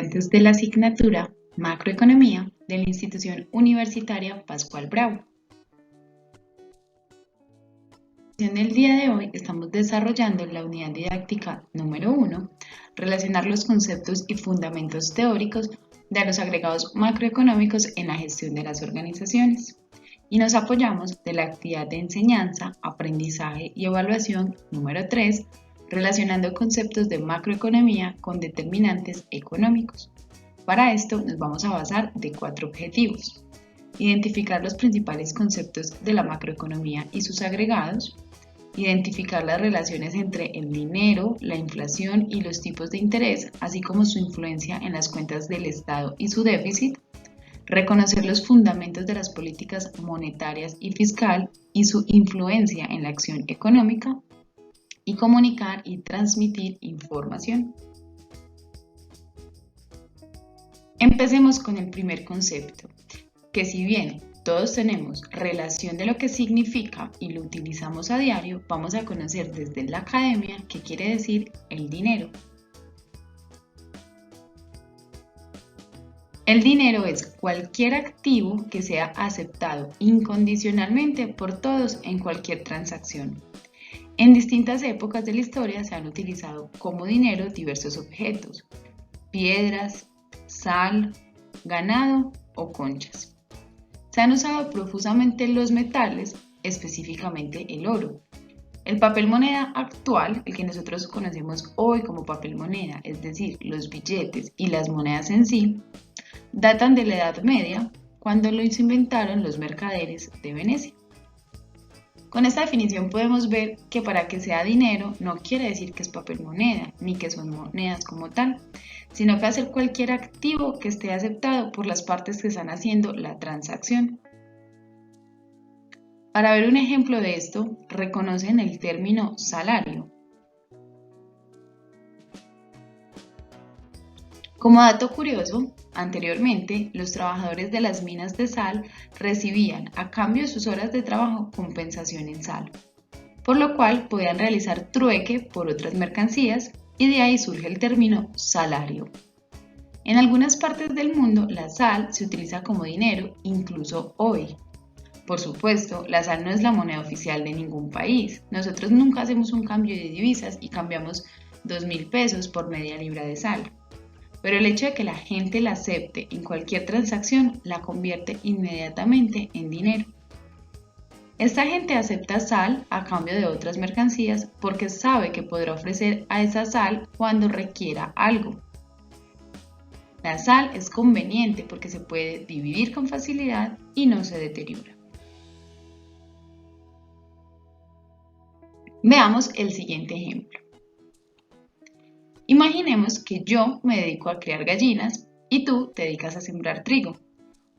estudiantes de la asignatura Macroeconomía de la Institución Universitaria Pascual Bravo. En el día de hoy estamos desarrollando la unidad didáctica número 1, relacionar los conceptos y fundamentos teóricos de los agregados macroeconómicos en la gestión de las organizaciones. Y nos apoyamos de la actividad de enseñanza, aprendizaje y evaluación número 3, relacionando conceptos de macroeconomía con determinantes económicos. Para esto nos vamos a basar de 4 objetivos: identificar los principales conceptos de la macroeconomía y sus agregados, identificar las relaciones entre el dinero, la inflación y los tipos de interés, así como su influencia en las cuentas del Estado y su déficit, reconocer los fundamentos de las políticas monetarias y fiscal y su influencia en la acción económica, y comunicar y transmitir información. Empecemos con el primer concepto, que si bien todos tenemos relación de lo que significa y lo utilizamos a diario, vamos a conocer desde la academia qué quiere decir el dinero. El dinero es cualquier activo que sea aceptado incondicionalmente por todos en cualquier transacción. En distintas épocas de la historia se han utilizado como dinero diversos objetos: piedras, sal, ganado o conchas. Se han usado profusamente los metales, específicamente el oro. El papel moneda actual, el que nosotros conocemos hoy como papel moneda, es decir, los billetes y las monedas en sí, datan de la Edad Media, cuando los inventaron los mercaderes de Venecia. Con esta definición podemos ver que para que sea dinero no quiere decir que es papel moneda, ni que son monedas como tal, sino que hacer cualquier activo que esté aceptado por las partes que están haciendo la transacción. Para ver un ejemplo de esto, reconocen el término salario. Como dato curioso, anteriormente los trabajadores de las minas de sal recibían a cambio de sus horas de trabajo compensación en sal, por lo cual podían realizar trueque por otras mercancías y de ahí surge el término salario. En algunas partes del mundo la sal se utiliza como dinero incluso hoy. Por supuesto, la sal no es la moneda oficial de ningún país. Nosotros nunca hacemos un cambio de divisas y cambiamos 2.000 pesos por media libra de sal. Pero el hecho de que la gente la acepte en cualquier transacción la convierte inmediatamente en dinero. Esta gente acepta sal a cambio de otras mercancías porque sabe que podrá ofrecer a esa sal cuando requiera algo. La sal es conveniente porque se puede dividir con facilidad y no se deteriora. Veamos el siguiente ejemplo. Imaginemos que yo me dedico a criar gallinas y tú te dedicas a sembrar trigo.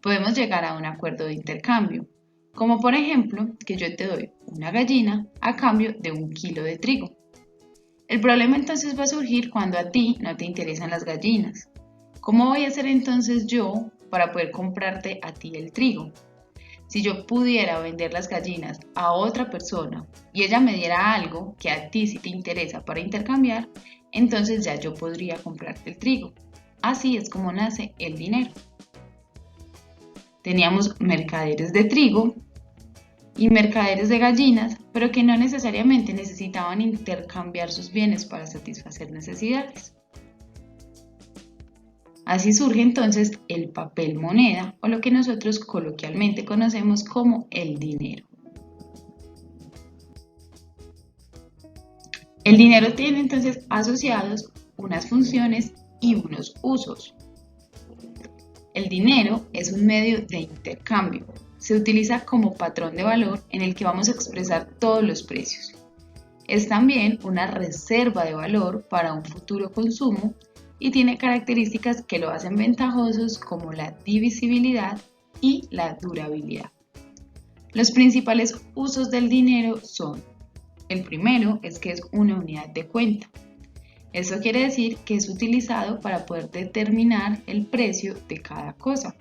Podemos llegar a un acuerdo de intercambio, como por ejemplo que yo te doy una gallina a cambio de 1 kilo de trigo. El problema entonces va a surgir cuando a ti no te interesan las gallinas. ¿Cómo voy a hacer entonces yo para poder comprarte a ti el trigo? Si yo pudiera vender las gallinas a otra persona y ella me diera algo que a ti sí te interesa para intercambiar, entonces ya yo podría comprarte el trigo. Así es como nace el dinero. Teníamos mercaderes de trigo y mercaderes de gallinas, pero que no necesariamente necesitaban intercambiar sus bienes para satisfacer necesidades. Así surge entonces el papel moneda, o lo que nosotros coloquialmente conocemos como el dinero. El dinero tiene entonces asociados unas funciones y unos usos. El dinero es un medio de intercambio. Se utiliza como patrón de valor en el que vamos a expresar todos los precios. Es también una reserva de valor para un futuro consumo y tiene características que lo hacen ventajosos como la divisibilidad y la durabilidad. Los principales usos del dinero son: el primero es que es una unidad de cuenta. Eso quiere decir que es utilizado para poder determinar el precio de cada cosa.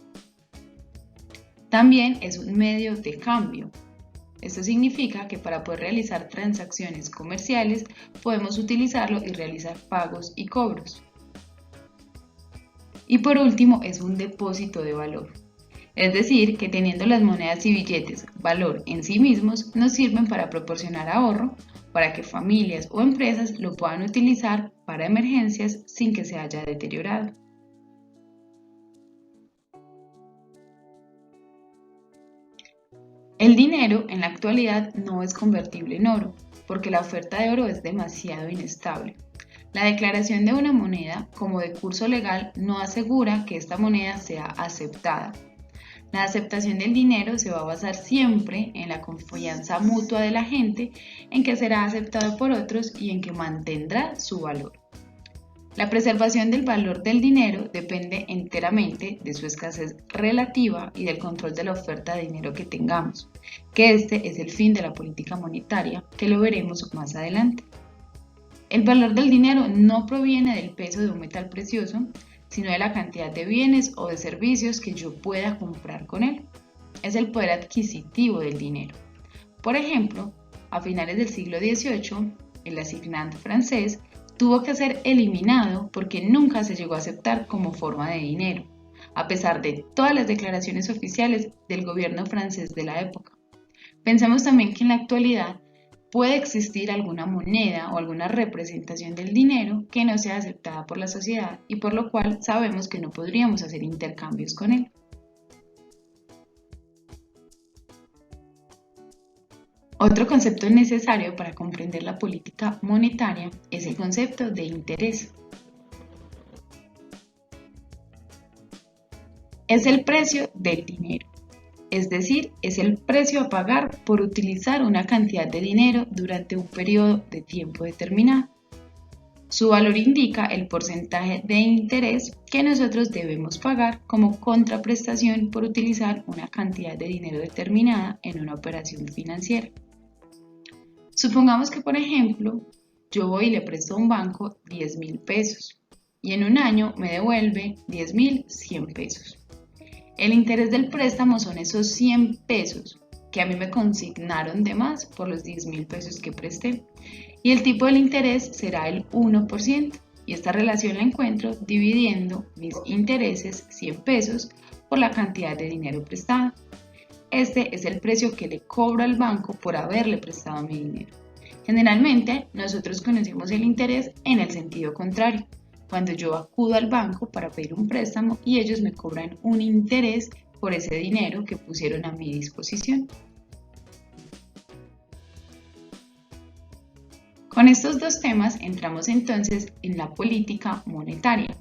También es un medio de cambio. Esto significa que para poder realizar transacciones comerciales podemos utilizarlo y realizar pagos y cobros. Y por último, es un depósito de valor. Es decir, que teniendo las monedas y billetes valor en sí mismos, nos sirven para proporcionar ahorro, para que familias o empresas lo puedan utilizar para emergencias sin que se haya deteriorado. El dinero en la actualidad no es convertible en oro, porque la oferta de oro es demasiado inestable. La declaración de una moneda como de curso legal no asegura que esta moneda sea aceptada. La aceptación del dinero se va a basar siempre en la confianza mutua de la gente, en que será aceptado por otros y en que mantendrá su valor. La preservación del valor del dinero depende enteramente de su escasez relativa y del control de la oferta de dinero que tengamos, que este es el fin de la política monetaria, que lo veremos más adelante. El valor del dinero no proviene del peso de un metal precioso, sino de la cantidad de bienes o de servicios que yo pueda comprar con él. Es el poder adquisitivo del dinero. Por ejemplo, a finales del siglo XVIII, el assignat francés tuvo que ser eliminado porque nunca se llegó a aceptar como forma de dinero, a pesar de todas las declaraciones oficiales del gobierno francés de la época. Pensemos también que en la actualidad puede existir alguna moneda o alguna representación del dinero que no sea aceptada por la sociedad y por lo cual sabemos que no podríamos hacer intercambios con él. Otro concepto necesario para comprender la política monetaria es el concepto de interés. Es el precio del dinero, es decir, es el precio a pagar por utilizar una cantidad de dinero durante un periodo de tiempo determinado. Su valor indica el porcentaje de interés que nosotros debemos pagar como contraprestación por utilizar una cantidad de dinero determinada en una operación financiera. Supongamos que, por ejemplo, yo voy y le presto a un banco 10.000 pesos y en un año me devuelve 10.100 pesos. El interés del préstamo son esos 100 pesos que a mí me consignaron de más por los 10.000 pesos que presté. Y el tipo del interés será el 1%. Y esta relación la encuentro dividiendo mis intereses, 100 pesos, por la cantidad de dinero prestado. Este es el precio que le cobro al banco por haberle prestado mi dinero. Generalmente, nosotros conocemos el interés en el sentido contrario, cuando yo acudo al banco para pedir un préstamo y ellos me cobran un interés por ese dinero que pusieron a mi disposición. Con estos dos temas entramos entonces en la política monetaria.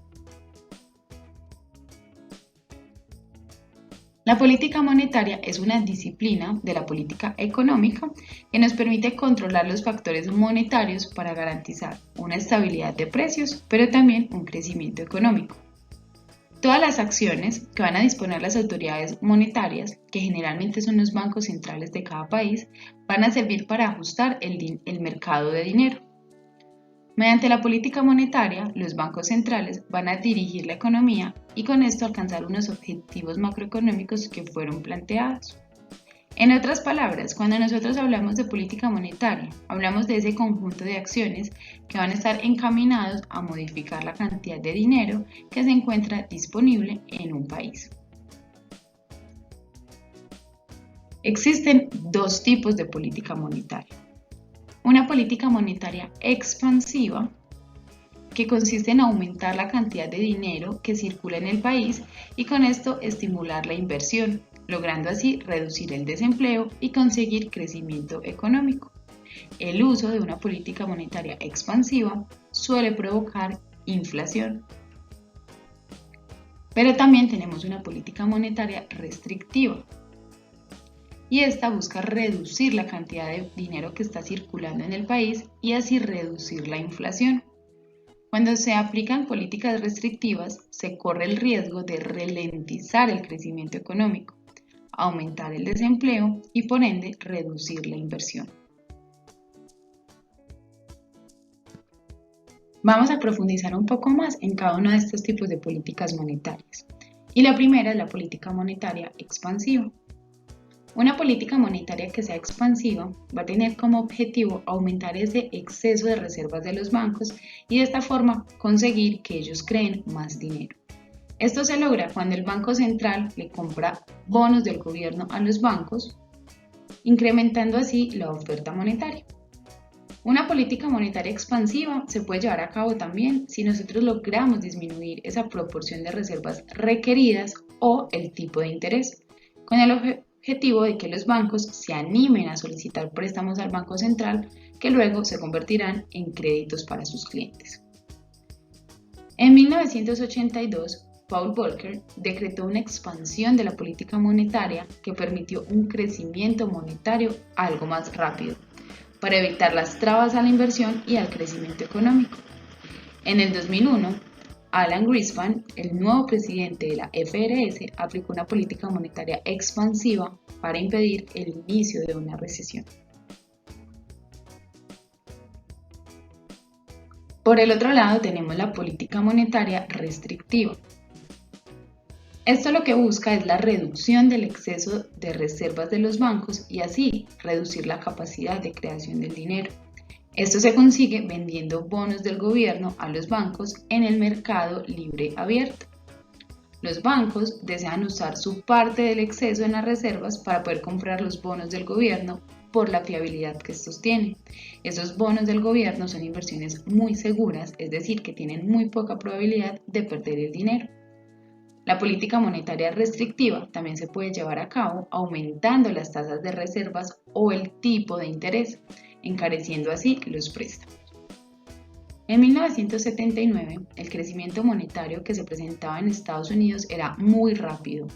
La política monetaria es una disciplina de la política económica que nos permite controlar los factores monetarios para garantizar una estabilidad de precios, pero también un crecimiento económico. Todas las acciones que van a disponer las autoridades monetarias, que generalmente son los bancos centrales de cada país, van a servir para ajustar el mercado de dinero. Mediante la política monetaria, los bancos centrales van a dirigir la economía y con esto alcanzar unos objetivos macroeconómicos que fueron planteados. En otras palabras, cuando nosotros hablamos de política monetaria, hablamos de ese conjunto de acciones que van a estar encaminados a modificar la cantidad de dinero que se encuentra disponible en un país. Existen dos tipos de política monetaria. Una política monetaria expansiva, que consiste en aumentar la cantidad de dinero que circula en el país y con esto estimular la inversión, logrando así reducir el desempleo y conseguir crecimiento económico. El uso de una política monetaria expansiva suele provocar inflación. Pero también tenemos una política monetaria restrictiva, y esta busca reducir la cantidad de dinero que está circulando en el país y así reducir la inflación. Cuando se aplican políticas restrictivas, se corre el riesgo de ralentizar el crecimiento económico, aumentar el desempleo y por ende reducir la inversión. Vamos a profundizar un poco más en cada uno de estos tipos de políticas monetarias. Y la primera es la política monetaria expansiva. Una política monetaria que sea expansiva va a tener como objetivo aumentar ese exceso de reservas de los bancos y de esta forma conseguir que ellos creen más dinero. Esto se logra cuando el Banco Central le compra bonos del gobierno a los bancos, incrementando así la oferta monetaria. Una política monetaria expansiva se puede llevar a cabo también si nosotros logramos disminuir esa proporción de reservas requeridas o el tipo de interés, con el objetivo de que los bancos se animen a solicitar préstamos al Banco Central que luego se convertirán en créditos para sus clientes. En 1982, Paul Volcker decretó una expansión de la política monetaria que permitió un crecimiento monetario algo más rápido, para evitar las trabas a la inversión y al crecimiento económico. En el 2001, Alan Greenspan, el nuevo presidente de la FRS, aplicó una política monetaria expansiva para impedir el inicio de una recesión. Por el otro lado tenemos la política monetaria restrictiva. Esto lo que busca es la reducción del exceso de reservas de los bancos y así reducir la capacidad de creación del dinero. Esto se consigue vendiendo bonos del gobierno a los bancos en el mercado libre abierto. Los bancos desean usar su parte del exceso en las reservas para poder comprar los bonos del gobierno por la fiabilidad que estos tienen. Esos bonos del gobierno son inversiones muy seguras, es decir, que tienen muy poca probabilidad de perder el dinero. La política monetaria restrictiva también se puede llevar a cabo aumentando las tasas de reservas o el tipo de interés, encareciendo así los préstamos. En 1979, el crecimiento monetario que se presentaba en Estados Unidos era muy rápido.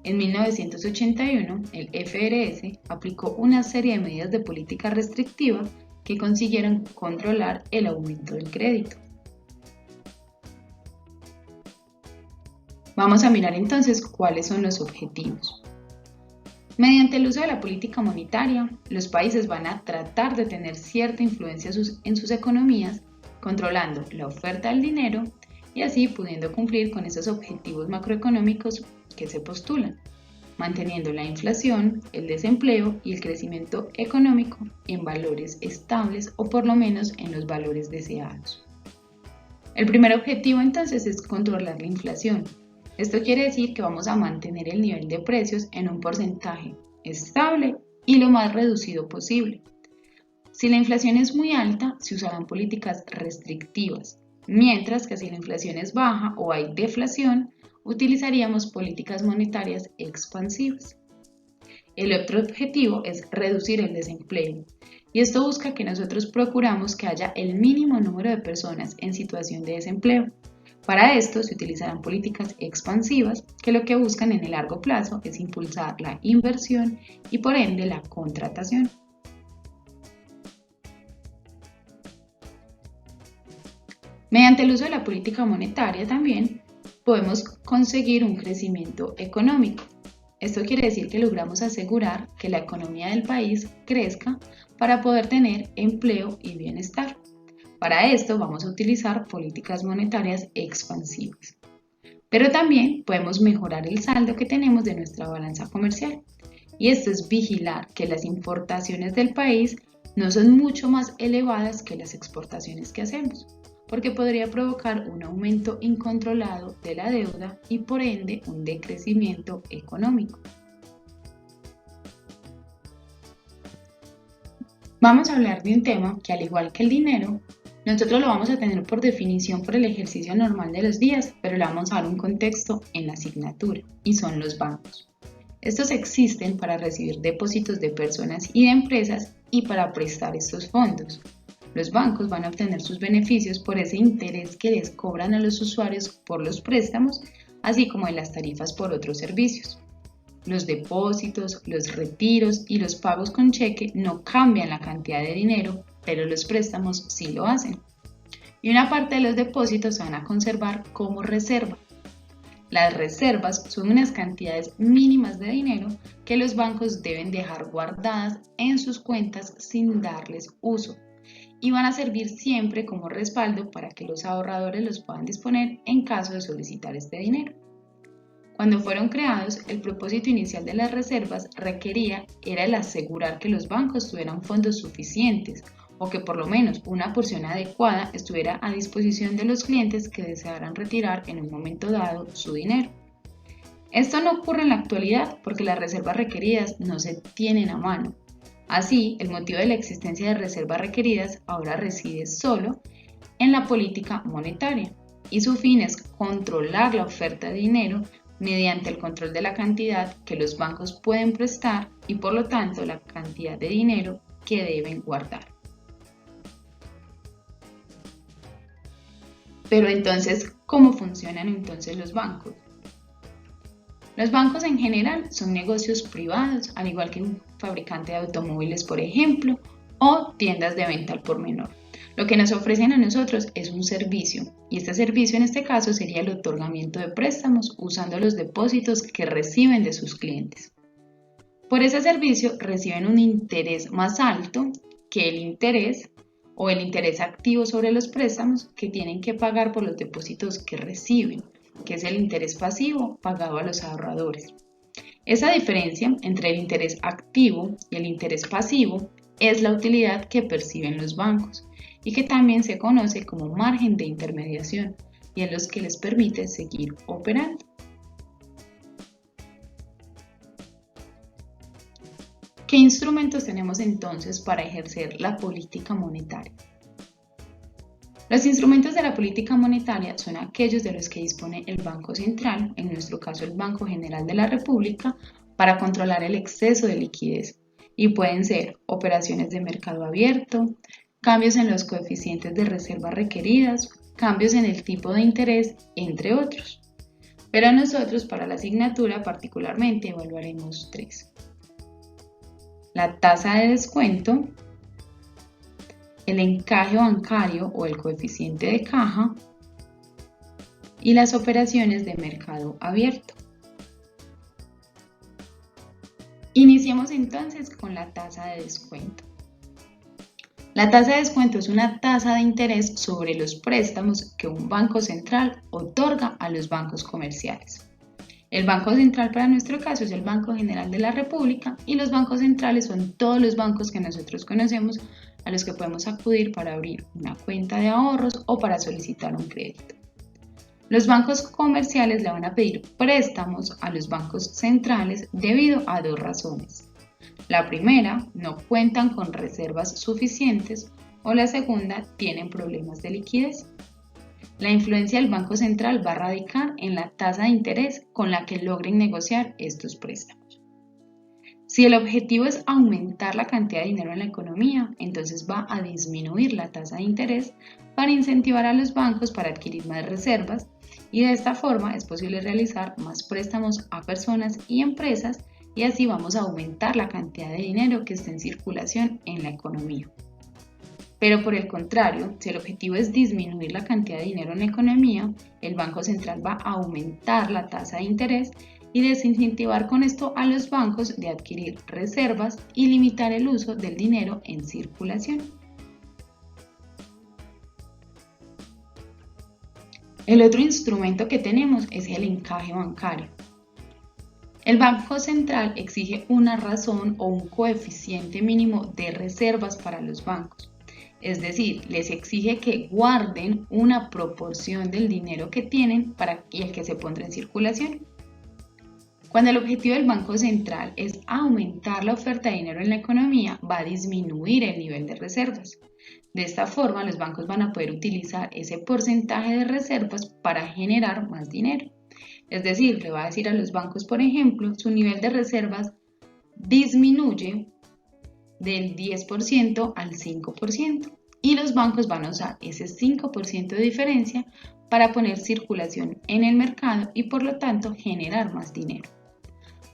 En 1981, el FRS aplicó una serie de medidas de política restrictiva que consiguieron controlar el aumento del crédito. Vamos a mirar entonces cuáles son los objetivos. Mediante el uso de la política monetaria, los países van a tratar de tener cierta influencia en sus economías, controlando la oferta del dinero y así pudiendo cumplir con esos objetivos macroeconómicos que se postulan, manteniendo la inflación, el desempleo y el crecimiento económico en valores estables o por lo menos en los valores deseados. El primer objetivo entonces es controlar la inflación. Esto quiere decir que vamos a mantener el nivel de precios en un porcentaje estable y lo más reducido posible. Si la inflación es muy alta, se usarán políticas restrictivas, mientras que si la inflación es baja o hay deflación, utilizaríamos políticas monetarias expansivas. El otro objetivo es reducir el desempleo, y esto busca que nosotros procuramos que haya el mínimo número de personas en situación de desempleo. Para esto se utilizarán políticas expansivas que lo que buscan en el largo plazo es impulsar la inversión y por ende la contratación. Mediante el uso de la política monetaria también podemos conseguir un crecimiento económico. Esto quiere decir que logramos asegurar que la economía del país crezca para poder tener empleo y bienestar. Para esto vamos a utilizar políticas monetarias expansivas. Pero también podemos mejorar el saldo que tenemos de nuestra balanza comercial. Y esto es vigilar que las importaciones del país no son mucho más elevadas que las exportaciones que hacemos, porque podría provocar un aumento incontrolado de la deuda y por ende un decrecimiento económico. Vamos a hablar de un tema que, al igual que el dinero, nosotros lo vamos a tener por definición por el ejercicio normal de los días, pero le vamos a dar un contexto en la asignatura, y son los bancos. Estos existen para recibir depósitos de personas y de empresas y para prestar estos fondos. Los bancos van a obtener sus beneficios por ese interés que les cobran a los usuarios por los préstamos, así como en las tarifas por otros servicios. Los depósitos, los retiros y los pagos con cheque no cambian la cantidad de dinero, pero los préstamos sí lo hacen. Y una parte de los depósitos se van a conservar como reserva. Las reservas son unas cantidades mínimas de dinero que los bancos deben dejar guardadas en sus cuentas sin darles uso y van a servir siempre como respaldo para que los ahorradores los puedan disponer en caso de solicitar este dinero. Cuando fueron creados, el propósito inicial de las reservas era el asegurar que los bancos tuvieran fondos suficientes o que por lo menos una porción adecuada estuviera a disposición de los clientes que desearan retirar en un momento dado su dinero. Esto no ocurre en la actualidad porque las reservas requeridas no se tienen a mano. Así, el motivo de la existencia de reservas requeridas ahora reside solo en la política monetaria y su fin es controlar la oferta de dinero mediante el control de la cantidad que los bancos pueden prestar y por lo tanto la cantidad de dinero que deben guardar. Pero entonces, ¿cómo funcionan entonces los bancos? Los bancos en general son negocios privados, al igual que un fabricante de automóviles, por ejemplo, o tiendas de venta al por menor. Lo que nos ofrecen a nosotros es un servicio, y este servicio en este caso sería el otorgamiento de préstamos usando los depósitos que reciben de sus clientes. Por ese servicio reciben un interés más alto que el interés o el interés activo sobre los préstamos que tienen que pagar por los depósitos que reciben, que es el interés pasivo pagado a los ahorradores. Esa diferencia entre el interés activo y el interés pasivo es la utilidad que perciben los bancos y que también se conoce como margen de intermediación y en los que les permite seguir operando. ¿Qué instrumentos tenemos entonces para ejercer la política monetaria? Los instrumentos de la política monetaria son aquellos de los que dispone el Banco Central, en nuestro caso el Banco General de la República, para controlar el exceso de liquidez, y pueden ser operaciones de mercado abierto, cambios en los coeficientes de reservas requeridas, cambios en el tipo de interés, entre otros. Pero nosotros para la asignatura particularmente evaluaremos tres: la tasa de descuento, el encaje bancario o el coeficiente de caja y las operaciones de mercado abierto. Iniciemos entonces con la tasa de descuento. La tasa de descuento es una tasa de interés sobre los préstamos que un banco central otorga a los bancos comerciales. El Banco Central para nuestro caso es el Banco General de la República y los bancos centrales son todos los bancos que nosotros conocemos a los que podemos acudir para abrir una cuenta de ahorros o para solicitar un crédito. Los bancos comerciales le van a pedir préstamos a los bancos centrales debido a dos razones. La primera, no cuentan con reservas suficientes, o la segunda, tienen problemas de liquidez. La influencia del Banco Central va a radicar en la tasa de interés con la que logren negociar estos préstamos. Si el objetivo es aumentar la cantidad de dinero en la economía, entonces va a disminuir la tasa de interés para incentivar a los bancos para adquirir más reservas y de esta forma es posible realizar más préstamos a personas y empresas y así vamos a aumentar la cantidad de dinero que está en circulación en la economía. Pero por el contrario, si el objetivo es disminuir la cantidad de dinero en la economía, el Banco Central va a aumentar la tasa de interés y desincentivar con esto a los bancos de adquirir reservas y limitar el uso del dinero en circulación. El otro instrumento que tenemos es el encaje bancario. El Banco Central exige una razón o un coeficiente mínimo de reservas para los bancos. Es decir, les exige que guarden una proporción del dinero que tienen y el que se pondrá en circulación. Cuando el objetivo del Banco Central es aumentar la oferta de dinero en la economía, va a disminuir el nivel de reservas. De esta forma, los bancos van a poder utilizar ese porcentaje de reservas para generar más dinero. Es decir, le va a decir a los bancos, por ejemplo, su nivel de reservas disminuye del 10% al 5% y los bancos van a usar ese 5% de diferencia para poner circulación en el mercado y por lo tanto generar más dinero.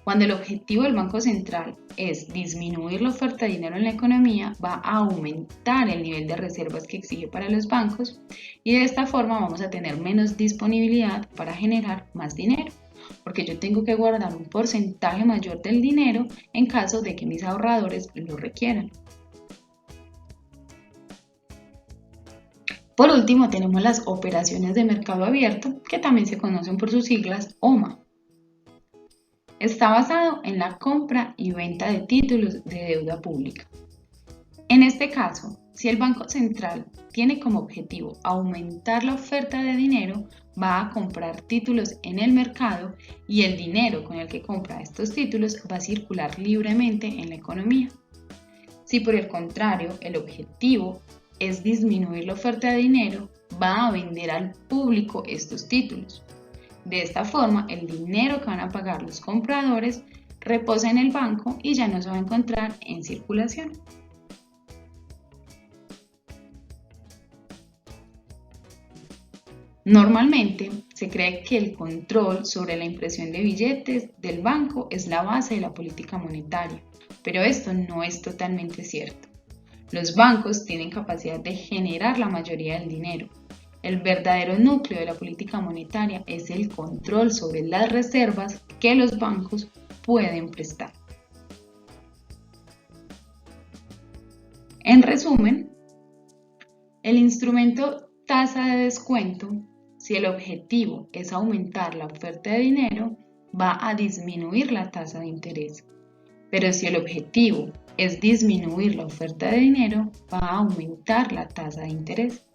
Cuando el objetivo del Banco Central es disminuir la oferta de dinero en la economía, va a aumentar el nivel de reservas que exige para los bancos y de esta forma vamos a tener menos disponibilidad para generar más dinero, porque yo tengo que guardar un porcentaje mayor del dinero en caso de que mis ahorradores lo requieran. Por último, tenemos las operaciones de mercado abierto, que también se conocen por sus siglas OMA. Está basado en la compra y venta de títulos de deuda pública. En este caso, Si el Banco Central tiene como objetivo aumentar la oferta de dinero, va a comprar títulos en el mercado y el dinero con el que compra estos títulos va a circular libremente en la economía. Si por el contrario el objetivo es disminuir la oferta de dinero, va a vender al público estos títulos. De esta forma, el dinero que van a pagar los compradores reposa en el banco y ya no se va a encontrar en circulación. Normalmente se cree que el control sobre la impresión de billetes del banco es la base de la política monetaria, pero esto no es totalmente cierto. Los bancos tienen capacidad de generar la mayoría del dinero. El verdadero núcleo de la política monetaria es el control sobre las reservas que los bancos pueden prestar. En resumen, el instrumento tasa de descuento, si el objetivo es aumentar la oferta de dinero, va a disminuir la tasa de interés. Pero si el objetivo es disminuir la oferta de dinero, va a aumentar la tasa de interés.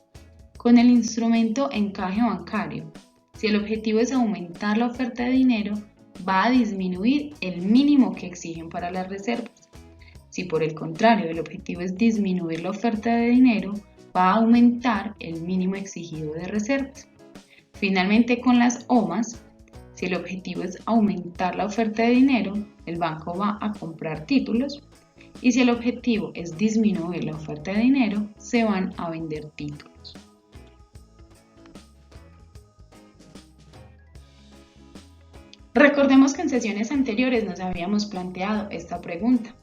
Con el instrumento encaje bancario, si el objetivo es aumentar la oferta de dinero, va a disminuir el mínimo que exigen para las reservas. Si por el contrario el objetivo es disminuir la oferta de dinero, va a aumentar el mínimo exigido de reservas. Finalmente, con las OMAs, si el objetivo es aumentar la oferta de dinero, el banco va a comprar títulos y si el objetivo es disminuir la oferta de dinero, se van a vender títulos. Recordemos que en sesiones anteriores nos habíamos planteado esta pregunta.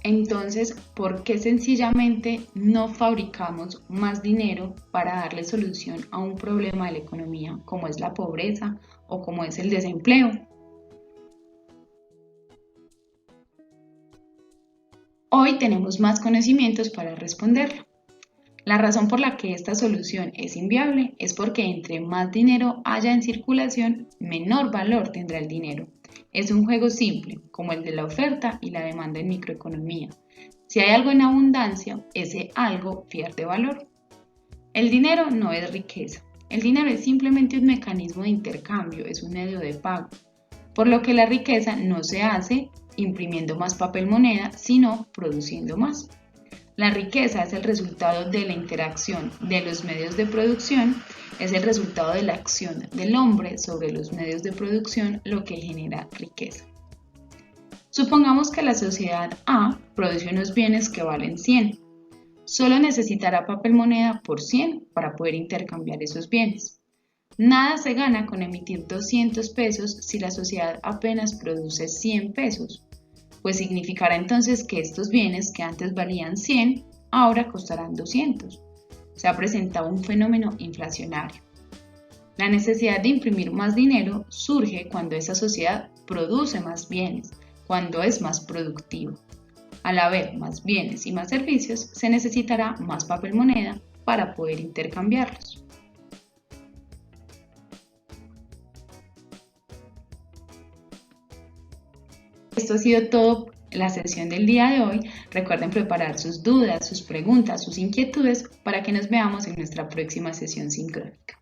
Entonces, ¿por qué sencillamente no fabricamos más dinero para darle solución a un problema de la economía como es la pobreza o como es el desempleo? Hoy tenemos más conocimientos para responderlo. La razón por la que esta solución es inviable es porque entre más dinero haya en circulación, menor valor tendrá el dinero. Es un juego simple, como el de la oferta y la demanda en microeconomía. Si hay algo en abundancia, ese algo pierde valor. El dinero no es riqueza. El dinero es simplemente un mecanismo de intercambio, es un medio de pago. Por lo que la riqueza no se hace imprimiendo más papel moneda, sino produciendo más. La riqueza es el resultado de la interacción de los medios de producción, es el resultado de la acción del hombre sobre los medios de producción, lo que genera riqueza. Supongamos que la sociedad A produce unos bienes que valen 100. Solo necesitará papel moneda por 100 para poder intercambiar esos bienes. Nada se gana con emitir 200 pesos si la sociedad apenas produce 100 pesos. Pues significará entonces que estos bienes que antes valían 100, ahora costarán 200. Se ha presentado un fenómeno inflacionario. La necesidad de imprimir más dinero surge cuando esa sociedad produce más bienes, cuando es más productiva. Al haber más bienes y más servicios, se necesitará más papel moneda para poder intercambiarlos. Esto ha sido todo la sesión del día de hoy. Recuerden preparar sus dudas, sus preguntas, sus inquietudes para que nos veamos en nuestra próxima sesión sincrónica.